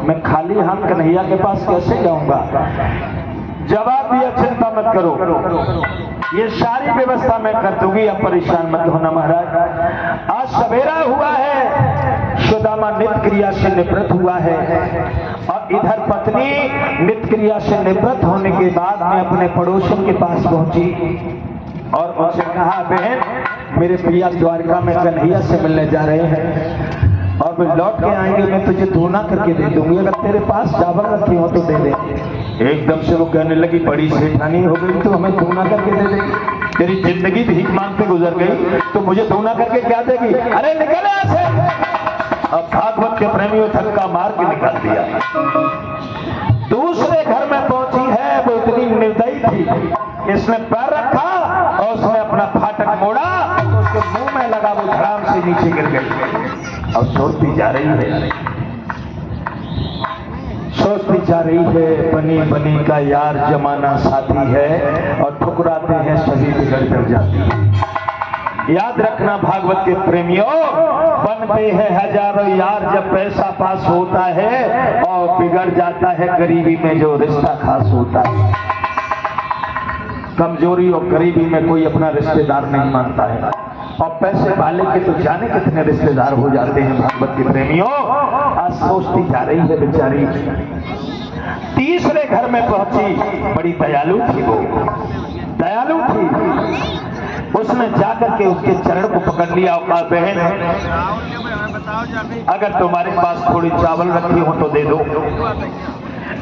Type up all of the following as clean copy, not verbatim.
मैं खाली हाथ कन्हैया के पास कैसे जाऊंगा? जवाब दिया, चिंता मत करो, ये सारी व्यवस्था मैं कर दूंगी, आप परेशान मत होना महाराज। आज सवेरा हुआ है, सुदामा नित्य क्रिया से निवृत्त हुआ है और इधर पत्नी नित्य क्रिया से निवृत्त होने के बाद मैं अपने पड़ोसन के पास पहुंची और उनसे कहा, बहन मेरे प्रिया द्वारका में कन्हैया से मिलने जा रहे हैं और वे लौट के आएंगे, मैं तुझे धोना करके दे दूंगी, अगर तेरे पास चावल रखी हो तो दे दे। एकदम से वो कहने लगी, बड़ी सेठानी हो गई तो हमें धोना करके दे देगी? तेरी जिंदगी भीख मांगते गुजर गई तो मुझे धोना करके क्या देगी? अरे निकल यहाँ से। अब भागवत के प्रेमियों धक्का मार के निकाल दिया। दूसरे घर में पहुंची है, वो इतनी निर्दयी थी, इसने पैर रखा और उसने अपना फाटक मोड़ा तो उसके मुंह में लगा, वो धड़ाम से नीचे गिर गई और सोचती जा रही है, सोचती जा रही है, बनी बनी का यार जमाना साथी है और ठुकराते हैं सभी बिगड़ कर जाती है। याद रखना भागवत के प्रेमियों, बनते हैं हजारों यार जब पैसा पास होता है और बिगड़ जाता है गरीबी में जो रिश्ता खास होता है। कमजोरी और गरीबी में कोई अपना रिश्तेदार नहीं मानता है और पैसे वाले के तो जाने कितने रिश्तेदार हो जाते हैं। भागवत के प्रेमियों, आज सोचती जा रही है बेचारी। तीसरे घर में पहुंची, बड़ी दयालु थी वो, दयालु थी। उसने जाकर के उसके चरण को पकड़ लिया और कहा, बहन अगर तुम्हारे पास थोड़ी चावल रखी हो तो दे दो,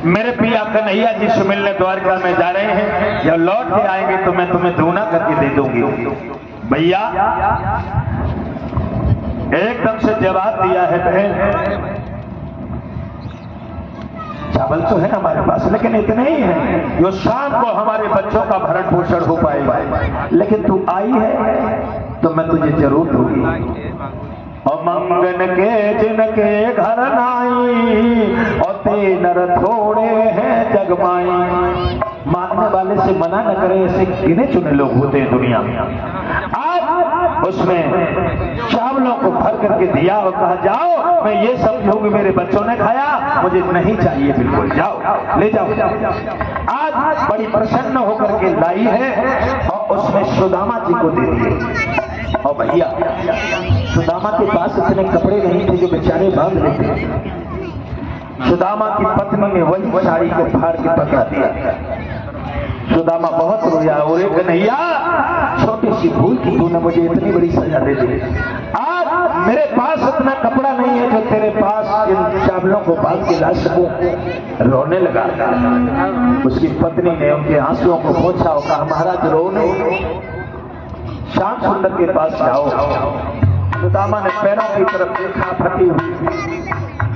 मेरे पिया कन्हैया जी से मिलने द्वारका में जा रहे हैं, जब लौट के आएंगे तो मैं तुम्हें धोना करके दे दूंगी। भैया एकदम से जवाब दिया है, बहन चावल तो है हमारे पास लेकिन इतने ही है जो शाम को हमारे बच्चों का भरण पोषण हो पाएगा, लेकिन तू आई है तो मैं तुझे जरूर दूंगी। और मंगन के जिनके घर नाई और ते नर थोड़े हैं जगमाई। मांगने वाले से मना न करे, ऐसे गिने चुने लोग होते हैं दुनिया में। आज उसने चावलों को भर करके दिया और कहा, जाओ, मैं ये समझूंगी मेरे बच्चों ने खाया, मुझे नहीं चाहिए बिल्कुल, जाओ ले जाओ। आज बड़ी प्रसन्न होकर के लाई है और उसने सुदामा जी को दे दिए। और भैया सुदामा के पास इतने कपड़े नहीं थे जो बेचारे बांध लेते। सुदामा की पत्नी ने वही साड़ी को फाड़ के पकड़ा दिया। सुदामा बहुत रोया, और कन्हैया छोटी सी भूल की तूने मुझे इतनी बड़ी सजा दे दी। आज मेरे पास इतना कपड़ा नहीं है जो तेरे पास इन चावलों को बांध के ला सकूं। रोने लगा। उसकी पत्नी ने उनके आंसुओं को पोंछा और कहा, महाराज रोने, श्याम सुंदर के पास जाओ। सुदामा ने पैरों की तरफ देखा, फटी हुई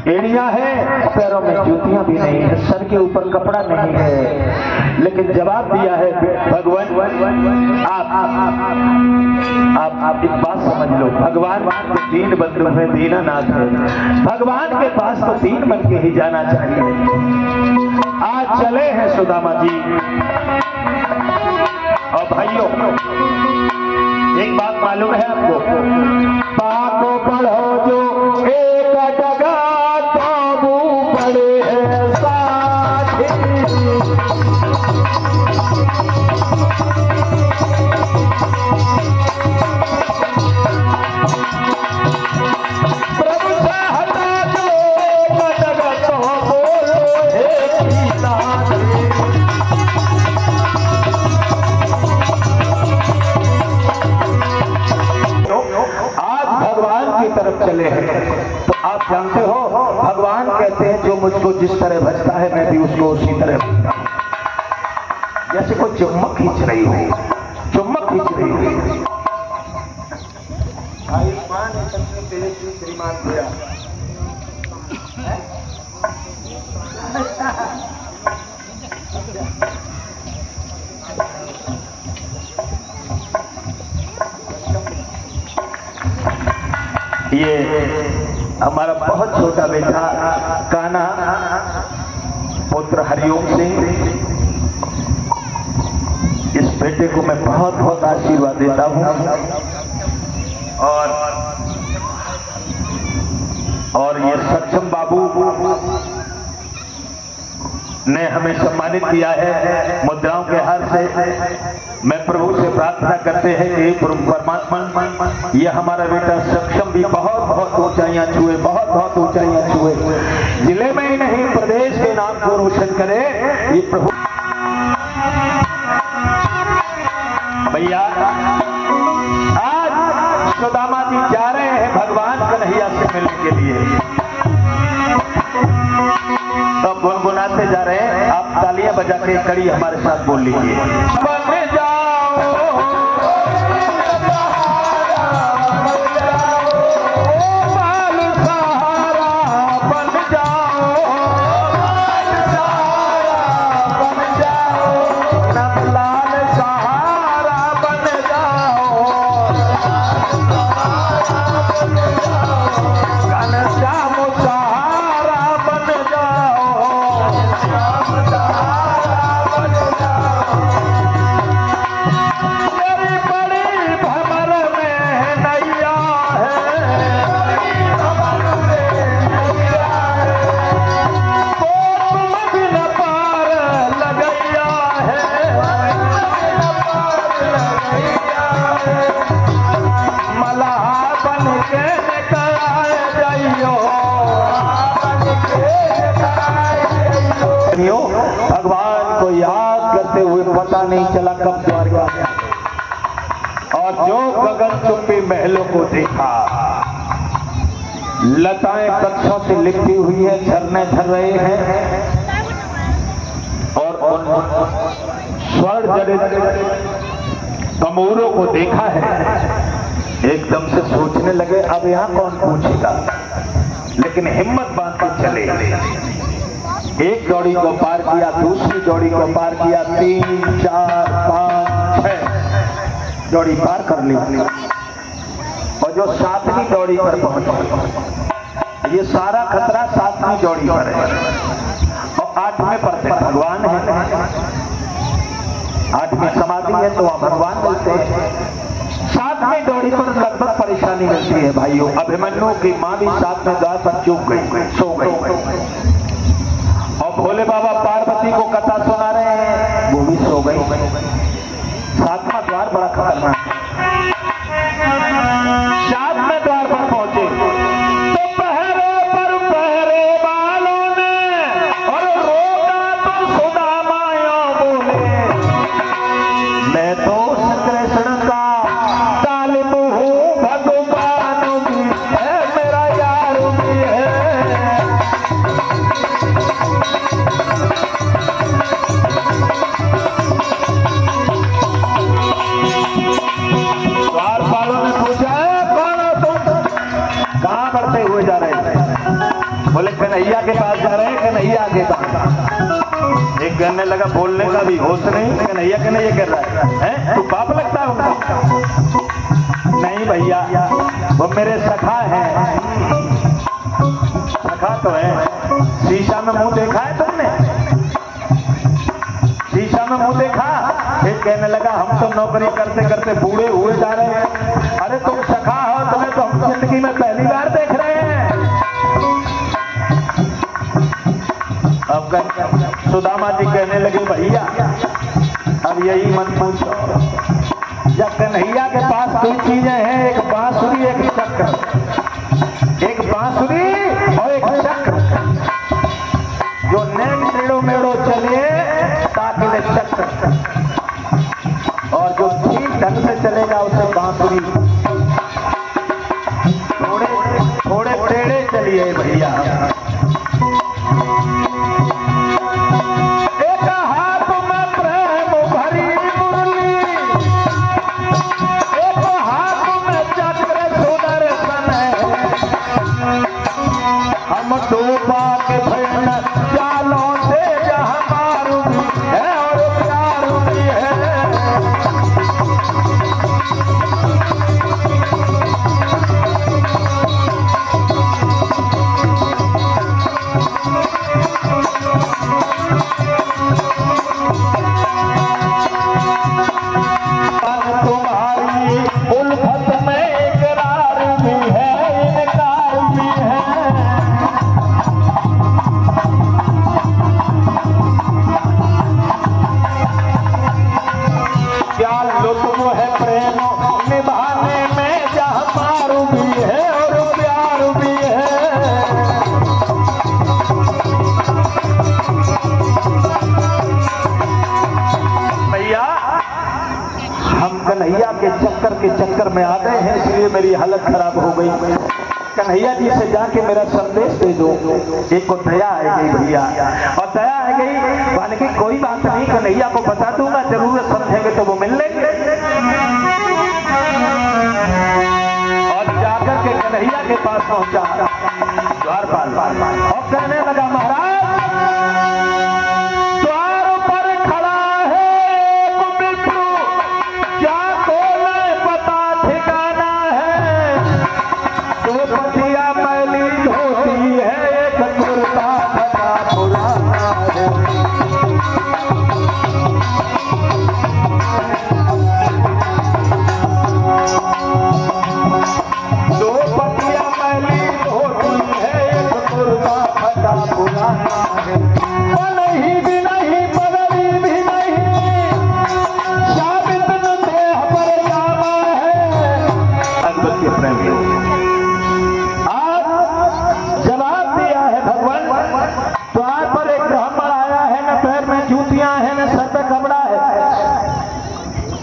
एड़ियां हैं, पैरों में जूतियां भी नहीं है, सर के ऊपर कपड़ा नहीं है, लेकिन जवाब दिया है, भगवान आप एक बात समझ लो, भगवान के दीन बंधु है, दीनानाथ है, भगवान के पास तो दीन बन के ही जाना चाहिए। आज चले हैं सुदामा जी। और भाइयों एक बात मालूम है आपको, पाको पढ़ो जो एक जगह ताबू पड़े हैं साथी। प्रभु से हटा जो एक जगह तो बोलो एक साथी। तरफ चले हैं तो आप जानते हो भगवान कहते हैं जो मुझको जिस तरह भजता है मैं भी उसको उसी तरह भजता हूं। जैसे कोई चुम्बक खींच रही हो, चुम्बक खींच रही हो। श्रीमान भैया ये हमारा बहुत छोटा बेटा कान्हा पुत्र हरिओम सिंह, इस बेटे को मैं बहुत बहुत आशीर्वाद देता हूँ। और ये सक्षम बाबू ने हमें सम्मानित किया है मुद्राओं के हार से। मैं प्रभु से प्रार्थना करते हैं कि प्रभु परमात्मा ये हमारा बेटा सक्षम भी बहुत बहुत ऊंचाइयां छुए, बहुत बहुत ऊंचाइयां छुए, जिले में ही नहीं प्रदेश के नाम को रोशन करे ये प्रभु। भैया आज सुदामा जी जा रहे हैं भगवान कन्हैया से मिलने के लिए, तो गुनगुनाते जा रहे हैं। आप तालियां बजा के कड़ी हमारे साथ बोल लीजिए। बन जाओ बाल सहारा, बन जाओ बन जाओ नंदलाल सहारा, बन जाओ घनश्याम सहारा, बन जाओ मेरी बड़ी भंवर में नैया है, कोट मगन पार लगैया है, मलाहा बन के निकल जाइयो, भगवान को याद करते हुए पता नहीं चला कब द्वारका गया, और जो गगन चुंबी महलों को देखा, लताएं कक्षों से लिपटी हुई है, झरने झर रहे हैं, और उन स्वर्ण जड़ित तमूरों को देखा है। एकदम से सोचने लगे अब यहाँ कौन पूछेगा, लेकिन हिम्मत बांध के चले। एक जोड़ी को पार किया, दूसरी जोड़ी को पार किया, 3 4 5 6 जोड़ी पार कर ली, और जो 7वीं जोड़ी पर पहुंचे, ये सारा खतरा 7वीं जोड़ी पर है, और 8वें पर से भगवान है, 8वीं समाधि है तो वहां भगवान मिलते हैं। 7वीं जोड़ी पर लगभग परेशानी मिलती है भाइयों। अभिमन्यु की मां भी 7वें द्वार पर चूक गई, सो गई, और भोले बाबा पार्वती को कथा सुना रहे हैं, वो भी सो गई। 7वां द्वार बड़ा खतरनाक है। 7वें द्वार पर पहुंचे तो पहरे पर पहरे वालों ने और रोका तो सुदामायों बोले, मैं तो कृष्ण का तालिब हूँ, भगवान भी है, मेरा यार भी है। द्वारपालों ने पूछा कौन हो तुम, कहाँ बढ़ते हुए जा रहे थे? बोले कन्हैया के पास जा रहे हैं, कन्हैया के पास। एक कहने लगा बोलने का भी होश नहीं, कन्हैया कन्हैया कर रहा है, तू पाप लगता है उनको? नहीं भैया, वो मेरे सखा है। सखा तो है, शीशा में मुंह देखा है तुमने? शीशा में मुंह देखा? फिर कहने लगा हम तो नौकरी करते करते बूढ़े हुए जा रहे हैं। अरे तुम सखा हो, तुम्हें तो हम जिंदगी में पहली बार देख रहे हैं। अब सुदामा जी कहने लगे भैया अब यही मत पूछो, जब कन्हैया के पास 2 चीजें हैं, एक बांसुरी एक चक्र, एक बांसुरी और एक चक्र, जो नैन टेढ़ो मेढ़ो चले ताकि चक्र, और जो ठीक ढंग से चलेगा उसे बांसुरी। थोड़े थोड़े टेढ़े चलिए भैया। एक हाथ में प्रेम भरी मुरली, एक हाथ में चक्र सुदर्शन है, हम डूबा के भैन जालों से जहाँ मारू भी है और प्यारू भी है। चक्कर में आ गए हैं, इसलिए मेरी हालत खराब हो गई। कन्हैया जी से जाके मेरा संदेश दे दो। एक को दया आ गई भैया, और दया आ गई मान की कोई बात नहीं, कन्हैया को बता दूंगा, जरूरत समझेंगे तो वो मिल लेंगे। और जाकर के कन्हैया के पास पहुंचा द्वारपाल और कहने लगा, महाराज द्वार पर खड़ा है एक बिट्टू, क्या कोने पता ठिकाना है, दो पटिया मैली धोती है, एक कुर्ता फटा पुराना है। दो पटिया मैली धोती है, एक कुर्ता फटा पुराना है। पलही भी नहीं पगड़ी भी नहीं, साबित न देह पर जामा है। अद्भुत के प्रेमी आज जवाब दिया है भगवान। द्वार पर एक ब्राह्मण आया है, न पैर में जूतियां हैं, न सर पे कपड़ा है।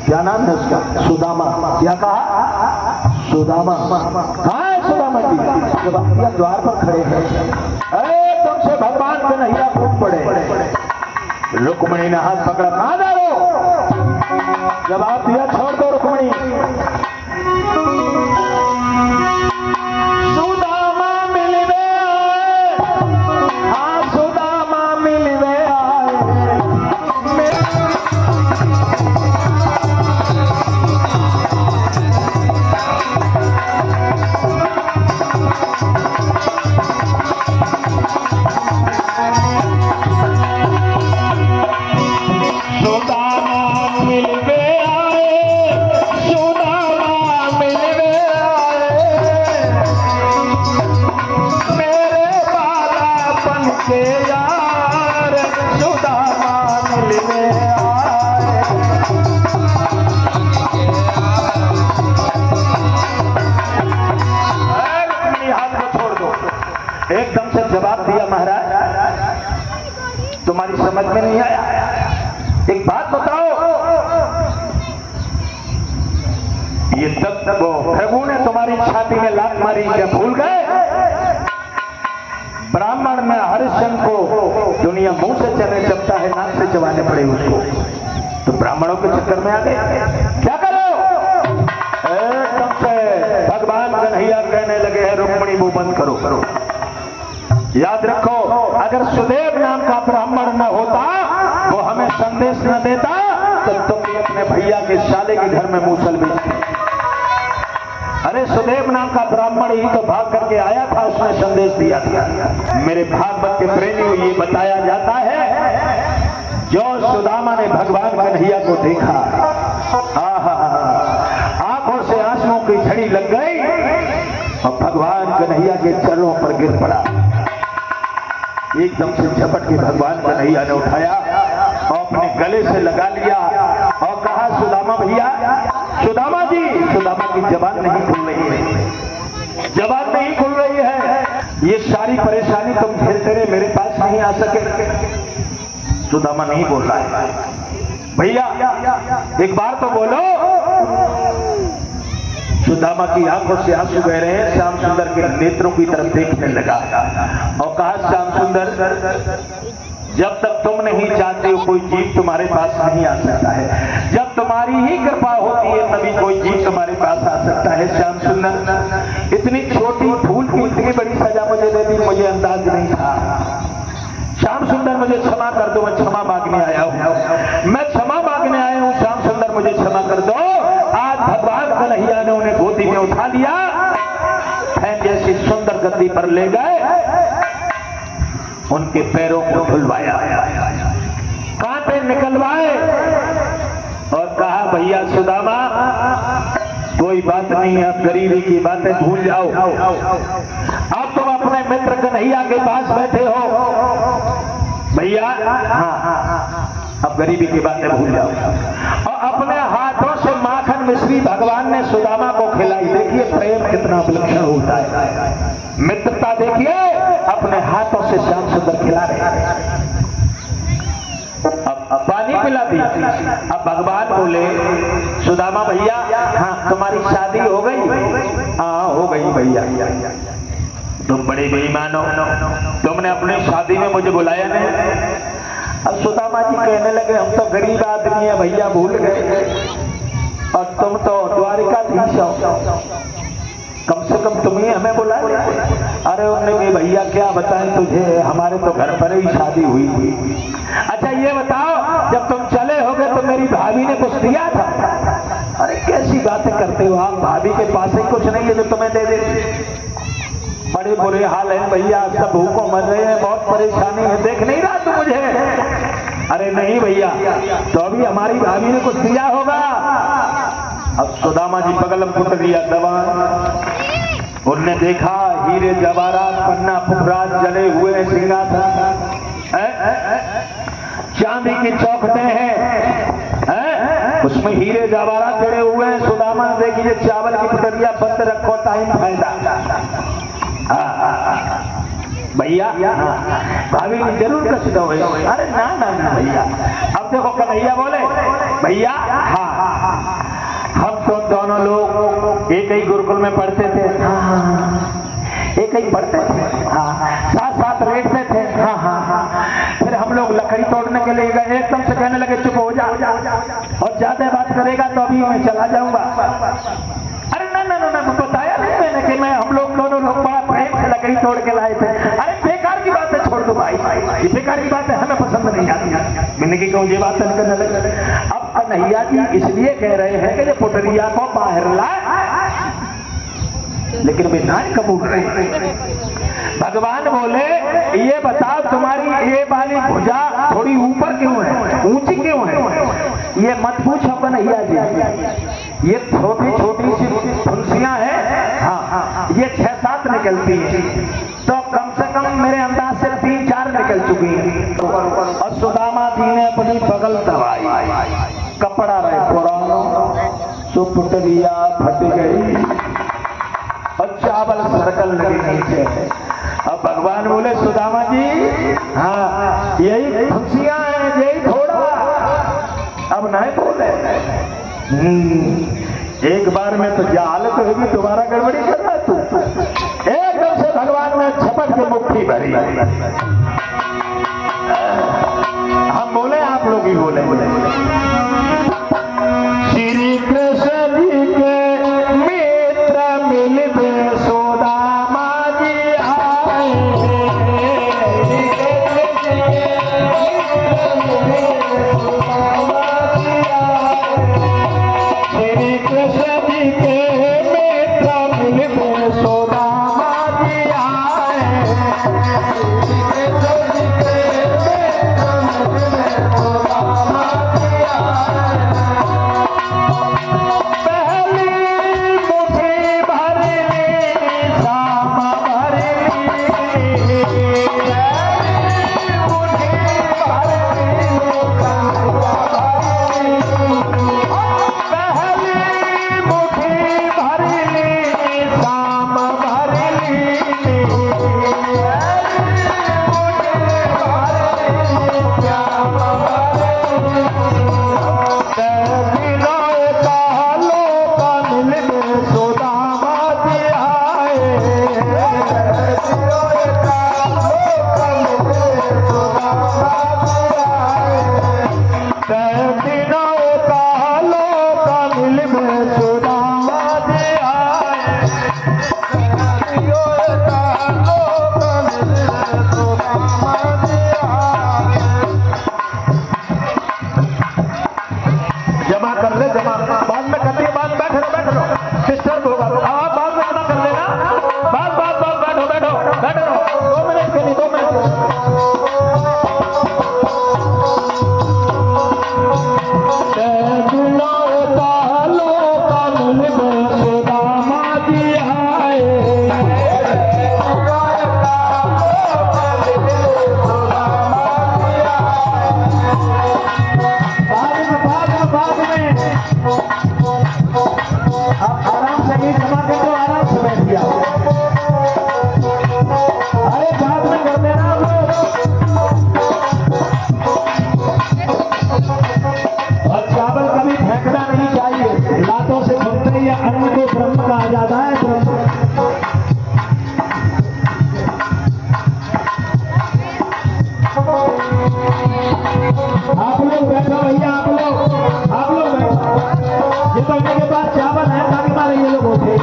क्या नाम है उसका? सुदामा। क्या कहा? सुदामा। हाँ सुदामा जी, जवाब दिया द्वार पर खड़े हैं। अरे तुमसे भगवान कन्हैया फूट पड़े। रुक्मणी ने हाथ पकड़ा, कहां जा रहे हो? जवाब दिया छोड़ दो रुक्मणी। सुदामा मिलवे आए, हाँ सुदामा मिलवे आए। सुदामा मिलवे आए, सुदामा मिलवे आए, मेरे बालापन के यार, सुदामा मिलवे आए। अपनी हाथ को छोड़ दो। एकदम से जवाब दिया, महाराज तुम्हारी समझ में नहीं आया, एक बात बताओ। ये तब वो प्रभु ने तुम्हारी छाती में लात मारी, क्या भूल गए? ब्राह्मण में हरिश्चंद्र को दुनिया मुंह से चलने चलता है, नाक से चबाने पड़े उसको, तो ब्राह्मणों के चक्कर में आ गए। क्या करो? एकदम से भगवान कन्हैया कहने लगे हैं, रुक्मणी मुंह बंद करो। करो याद रखो, अगर सुदेव नाम का ब्राह्मण न होता, वो हमें संदेश न देता, तो तुम भी अपने भैया के साले के घर में मूसल बेचते। अरे सुदेव नाम का ब्राह्मण ही तो भाग करके आया था, उसने संदेश दिया था। मेरे भागवत के प्रेमियों, ये बताया जाता है जो सुदामा ने भगवान कन्हैया को देखा, आंखों से आंसुओं की झड़ी लग गई और भगवान कन्हैया के चरणों पर गिर पड़ा। एकदम से झपट के भगवान कन्हैया ने उठाया और अपने गले से लगा लिया और कहा, सुदामा भैया, सुदामा जी। सुदामा की जबान नहीं खुल रही है, जबान नहीं खुल रही है। ये सारी परेशानी तुम झेलते रहे, मेरे पास नहीं आ सके। सुदामा नहीं बोल रहा है। भैया एक बार तो बोलो। सुदामा की आंखों से आंसू बह रहे हैं, श्याम सुंदर के नेत्रों की तरफ देखने लगा और कहा, श्याम सुंदर, जब तक तुम नहीं चाहते हो कोई जीव तुम्हारे पास नहीं आ सकता है। जब तुम्हारी ही कृपा होती है तभी कोई जीव तुम्हारे पास आ सकता है। श्याम सुंदर, इतनी छोटी भूल की इतनी बड़ी सजा मुझे दे दी, मुझे अंदाज नहीं था। श्याम सुंदर मुझे क्षमा कर दो, मैं क्षमा मांगने आया हूँ, मैं क्षमा मांगने आया हूँ। श्याम सुंदर मुझे क्षमा कर दो। आज भगवान कन्हैया ने उन्हें गोदी में उठा लिया, फैन जैसी सुंदर गद्दी पर ले गए, उनके पैरों को धुलवाया, कांटे निकलवाए और कहा, भैया सुदामा, कोई बात नहीं है, अब गरीबी की बातें भूल जाओ। अब तुम अपने मित्र कन्हैया के पास बैठे हो भैया, हाँ, अब गरीबी की बातें भूल जाओ। और अपने हाथों से माखन मिश्री भगवान ने सुदामा को खिलाई। देखिए प्रेम कितना विलक्षण होता है, मित्रता देखिए, अपने हाथों से श्याम सुंदर खिला रहे। अब पानी मिला दी। अब भगवान बोले सुदामा भैया हाँ तुम्हारी शादी हो गई? हाँ हो गई भैया। तुम बड़े बेईमान हो, तुमने अपनी शादी में मुझे बुलाया नहीं। अब सुदामा जी कहने लगे हम तो गरीब आदमी है भैया, भूल गए, और तुम तो द्वारिकाधीश हो, कम से कम तुम ही हमें बुला। अरे उन्होंने भैया क्या बताएं तुझे, हमारे तो घर पर ही शादी हुई थी। अच्छा ये बताओ जब तुम चले होगे तो मेरी भाभी ने कुछ दिया था? अरे कैसी बातें करते हो आप, भाभी के पास ही कुछ नहीं है जो तुम्हें दे दे। बड़े बुरे हाल है भैया, सब भूखों मर रहे हैं, बहुत परेशानी है, देख नहीं रहा तू मुझे? अरे नहीं भैया, तो अभी हमारी भाभी ने कुछ दिया होगा। अब सुदामा जी बगल में फुट दिया दबान, उनने देखा हीरे जवाहरात पन्ना फुफरात जले हुए सिंहासन, चांदी की चौखटें हैं, उसमें हीरे जवाहरात जड़े हुए हैं। सुदामा ने देखी चावल की पुटरिया बंद रखो, टाइम फायदा। भैया भाभी ने जरूर कष्ट हो। अरे ना ना ना भैया, अब देखो कन्हैया बोले भैया हाँ हम तो दोनों लोग एक ही गुरुकुल में पढ़ते थे, एक ही पढ़ते थे, हाँ साथ साथ बैठते थे, हाँ हाँ हाँ। फिर हम लोग लकड़ी तोड़ने के लिए गए, एकदम से कहने लगे चुप हो जा, और ज्यादा बात करेगा तो अभी मैं चला जाऊंगा। अरे ना ना ना ना बताया नहीं मैंने कि मैं हम लोग दोनों लोग बड़ा प्रेम से लकड़ी तोड़ के लाए थे। अरे बेकार की बात है, छोड़ दो भाई, ये बेकार की बात है, हमें पसंद नहीं आती। मैंने की कहूँ ये बात करने लगे। अब कन्हैया जी इसलिए कह रहे हैं कि ये पुटरिया को बाहर लाए, लेकिन वे ना कबूल रहे। भगवान बोले ये बताओ तुम्हारी ये वाली भुजा थोड़ी ऊपर क्यों है, ऊंची क्यों है? ये मत पूछो कन्हैया जी, ये छोटी छोटी सी फुंसियां हैं, हाँ ये 6-7 निकलती है, तो कम से कम मेरे अंदाज से 3-4 निकल चुकी है। और सुदामा जी ने अपनी बगल दबाई, कपड़ा रहे पुरानो, तो पुटरिया फट गई और चावल सर्कल लगे नीचे। अब भगवान बोले सुदामा जी हाँ यही फुंसियां हैं, यही थोड़ा, अब नहीं बोले। एक बार में तो जाल तो होगी, दोबारा गड़बड़ी कर रहा तू। एकदम से भगवान ने झपट के मुट्ठी भरी। हम बोले आप लोग ही बोले श्री कृष्ण जी के मित्र मिलते सुदामा जी आए, श्री कृष्ण जी के मित्र मिलते सुदामा जी आए, बैठो भैया, आप लोग बैठो। ये तो के पास चावल है, ताकि मारे ये लोग उठे।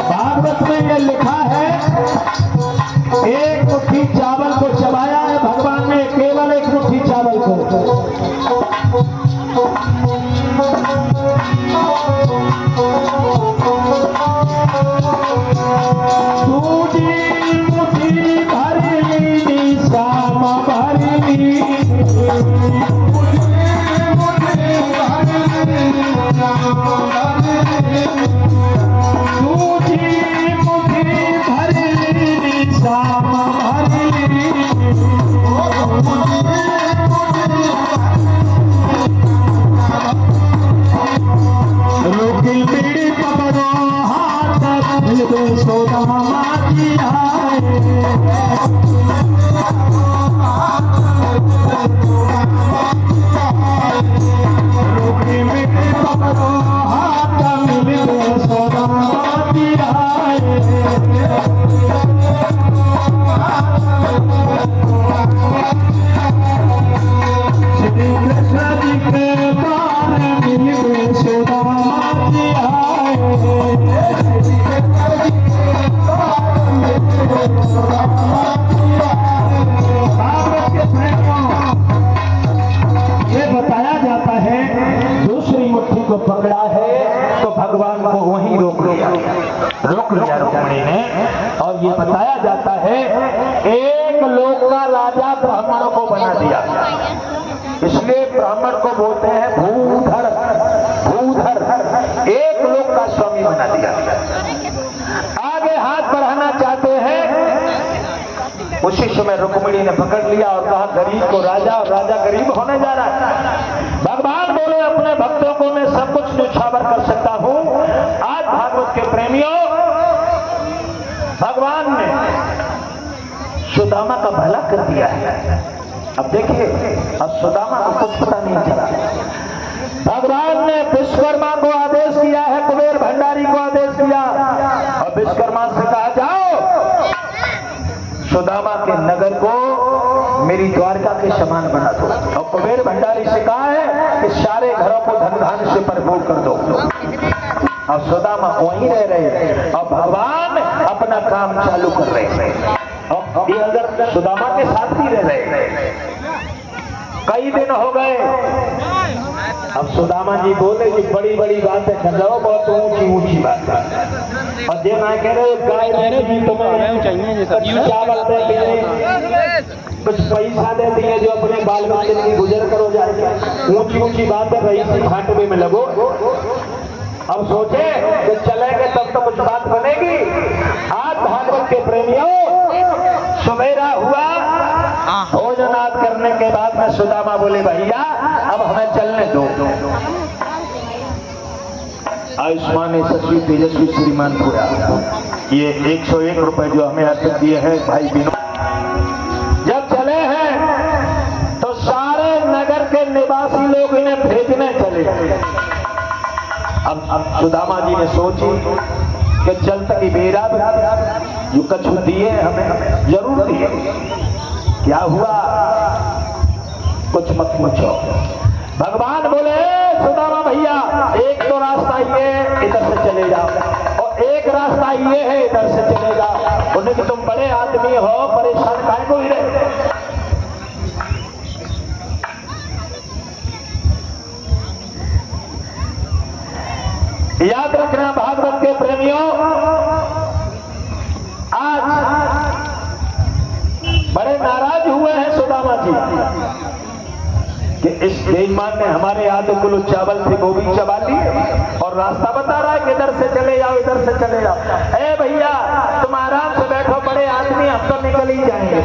भागवत में यह लिखा है, एक मुट्ठी चावल को चबाया है भगवान ने, केवल एक मुट्ठी चावल को। दूजी मुट्ठी भरली श्याम भरली, पकड़ा है तो भगवान को वहीं रोक लिया रुक्मिणी ने। और ये बताया जाता है एक लोक का राजा ब्राह्मणों को बना दिया, इसलिए ब्राह्मण को बोलते हैं भूधर। भूधर एक लोक का स्वामी बना दिया। आगे हाथ बढ़ाना चाहते हैं, उसी समय रुक्मिणी ने पकड़ लिया और कहा गरीब को राजा और राजा गरीब होने जा रहा है। भगवान बोले अपने भक्तों को मैं सब कुछ न्यौछावर कर सकता हूं। आज भागवत के प्रेमियों, भगवान ने सुदामा का भला कर दिया है। अब देखिए, अब सुदामा को कुछ पता नहीं चला। भगवान ने विश्वकर्मा को आदेश किया है, कुबेर भंडारी को आदेश किया और विश्वकर्मा से कहा जाओ सुदामा के नगर को मेरी द्वारका के समान बना दो। और कुबेर भंडारी से कहा है कि सारे घरों को धन धान्य से भरपूर कर दो। अब सुदामा वहीं रह रहे और भगवान अपना काम चालू कर रहे हैं। और ये अगर सुदामा के साथ ही रह रहे, कई दिन हो गए। अब सुदामा जी बोले कि बड़ी बड़ी बातें कर रहे हो, बहुत ऊंची ऊंची बात है। और जे मैं कह रहे गाय चावल दे दिए, कुछ पैसा दे दिए जो अपने बाल बच्चे की गुजर करो जाएगा। ऊंची ऊंची बातें रही सी घाटवे में लगो। अब सोचे कि चलेंगे तब तो कुछ बात बनेगी। आज भागवत के प्रेमियों, सवेरा हुआ, भोजनाद करने के बाद में सुदामा बोले भैया अब हमें चलने दो। आयुष्मान यशस्वी तेजस्वी श्रीमान पूरा ये 101 रुपए जो हमें अर्पित दिए हैं भाई विनोद। जब चले हैं तो सारे नगर के निवासी लोग इन्हें भेजने चले। अब सुदामा जी ने सोची कि चल तक बेरा जो कछु दिए हमें जरूर दिए, क्या हुआ कुछ मत पूछो। भगवान बोले सुदामा भैया एक तो रास्ता ये इधर से चले जाओ और एक रास्ता ये है इधर से चले जाओ। उन्हें कि तुम बड़े आदमी हो, परेशान काहे को ही रहे। याद रखना भागवत के प्रेमियों, आज बड़े नाराज हुए हैं सुदामा जी कि इस बेईमान ने हमारे आधे किलो चावल थे वो भी चबा लिए और रास्ता बता रहा है कि इधर से चले जाओ इधर से चले जाओ। ए भैया तुम आराम से बैठो, बड़े आदमी हम तो निकल ही जाएंगे।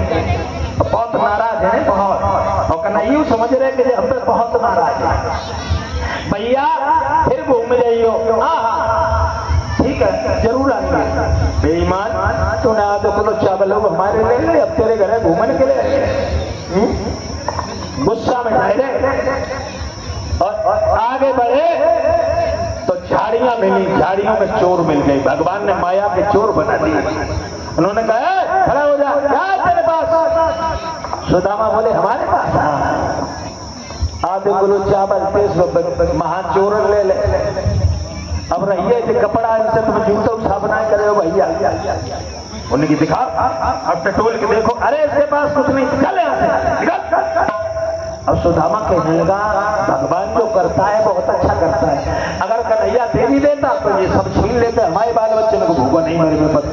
बहुत नाराज नाराज हैं बहुत, और कन्हैया समझ रहे कि हम पे बहुत नाराज है। भैया फिर घूम जाइयो। ठीक है जरूर आएंगे। बेईमान तूने आधे किलो चावल हमारे ले ले, अब तेरे घर घूमने के लिए गुस्सा में जाए रहे। और आगे बढ़े तो झाड़ियां मिली, झाड़ियों में चोर मिल गई। भगवान ने माया के चोर बना दिए। उन्होंने कहा खड़ा हो जा, क्या तेरे पास? सुदामा बोले हमारे पास आधे किलो चावल, 30 महान चोर ले ले। अब रहिए कि कपड़ा इनसे तुम जूता साबना करे हो भैया। उन्हें दिखा, अब टटोल के देखो, अरे इसके पास कुछ नहीं, चल यहाँ से निकल। अब सुदामा कहने लगा भगवान जो करता है बहुत अच्छा करता है, अगर कन्हैया दे भी देता तो ये सब छीन लेते, हमारे बाल बच्चे को भूखा नहीं मरे में बद।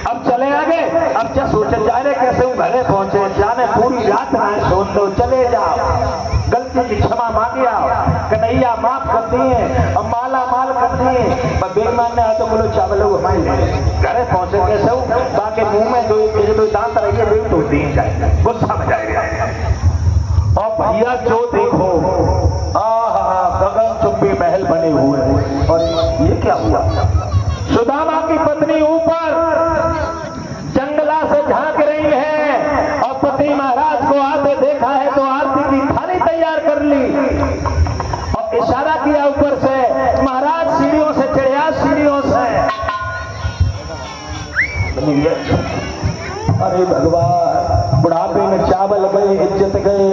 अब चले आगे। अब क्या सोचे जा रहे कैसे वो घरे पहुंचे, जाने पूरी रात ना सोच लो, चले जाओ, गलती की क्षमा मांगे आओ, कन्हैया माफ करती है और माला माल करती है। पर बेईमान ने तो बोलो चावल घरे पहुंचे कैसे हो, बाकी मुंह में दो दांत रहिए दो तो दिन जाए, गुस्सा में जाएगा। और भैया जो देखो गगन चुंबी महल बने हुए हैं। और ये क्या हुआ? सुदामा की पत्नी ऊपर जंगला से झांक रही है और पति महाराज को आते देखा है तो आरती की थाली तैयार कर ली और इशारा किया ऊपर से, महाराज सीढ़ियों से चढ़िया, सीढ़ियों से। अरे भगवान, बुढ़ापे में चावल गए, इज्जत गए,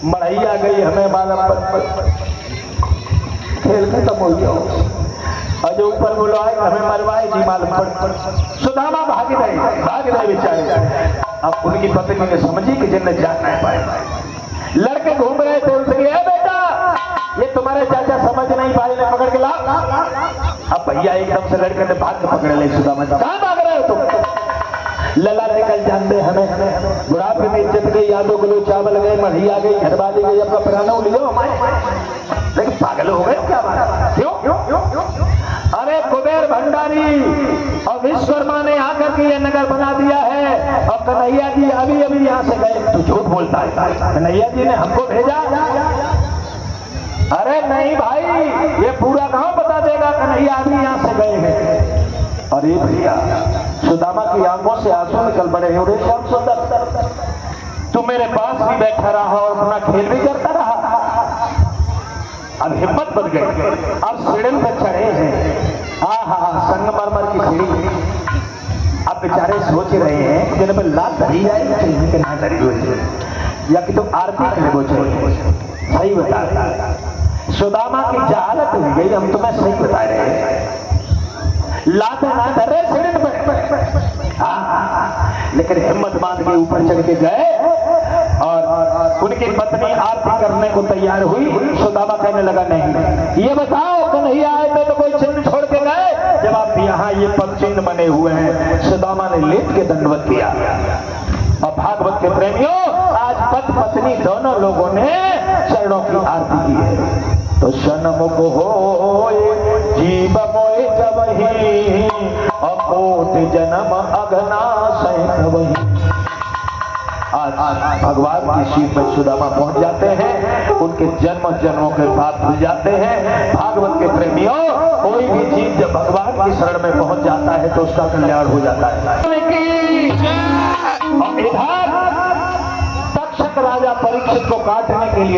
मढ़ैया गई, हमें मालूम खेल खत्म हो गया। और जो ऊपर बोलो आए हमें मरवाए जी मालूम पड़। सुदामा भाग गए बेचारे। अब उनकी पत्नी ने समझी कि जिन्हें जान नहीं पाए। लड़के घूम रहे थे, उनसे कहा बेटा ये तुम्हारे चाचा समझ नहीं पाए, ने पकड़ के ला। अब भैया एकदम से लड़के ने भाग के पकड़ ले सुदामा। कहाँ भाग रहे हो तुम? लला निकल जान दे हमें, बुढ़ापे में इज्जत गई, यादों किलो चावल गए, मढ़िया गई, घरवाली गई, अपना पुराना लियो हमारे। लेकिन पागल हो गए क्या बात? क्यों? अरे कुबेर भंडारी और विश्वकर्मा ने आकर के ये नगर बना दिया है और कन्हैया जी अभी अभी यहाँ से गए। तू झूठ बोलता है, कन्हैया जी ने हमको भेजा। अरे नहीं भाई, ये पूरा गांव बता देगा कन्हैया अभी यहाँ से गए हैं। अरे भैया, सुदामा की आंखों से आंसू निकल पड़े। हो श्याम सुंदर, तू मेरे पास भी बैठा रहा और अपना खेल भी करता रहा। अब हिम्मत बन गई, अब सीढ़ी पे चढ़े हैं। संगमरमर की सीढ़ी। अब बेचारे सोच रहे हैं जिन पर लात धरी जाएगी कि ना धरी हो, या कि तुम आरती करे वो चाहिए। सही बता, सुदामा की जहालत हो गई। हम तुम्हें सही बता रहे हैं, लाते ना धरे सीढ़ी पे। लेकिन हिम्मत बांध के ऊपर चढ़ के गए और उनकी पत्नी आरती करने को तैयार हुई। सुदामा कहने लगा नहीं, ये बताओ कन्हैया आए थे तो कोई चिन्ह छोड़ के गए? जवाब यहाँ ये पद चिन्ह बने हुए हैं। सुदामा ने लेट के दंडवत किया। और भागवत के प्रेमियों, आज पति पत्नी दोनों लोगों ने चरणों की आरती की है। तो सन्मुख हो जीव मोहि जबहि, अकोट जन्म अघना सहित वही। आज भगवान की सीट में सुदामा पहुंच जाते हैं, उनके जन्म जन्मों के पाप भूल जाते हैं। भागवत के प्रेमियों, कोई भी चीज जब भगवान की शरण में पहुंच जाता है तो उसका कल्याण हो जाता है। और इधर तक्षक राजा परीक्षित को काटने के लिए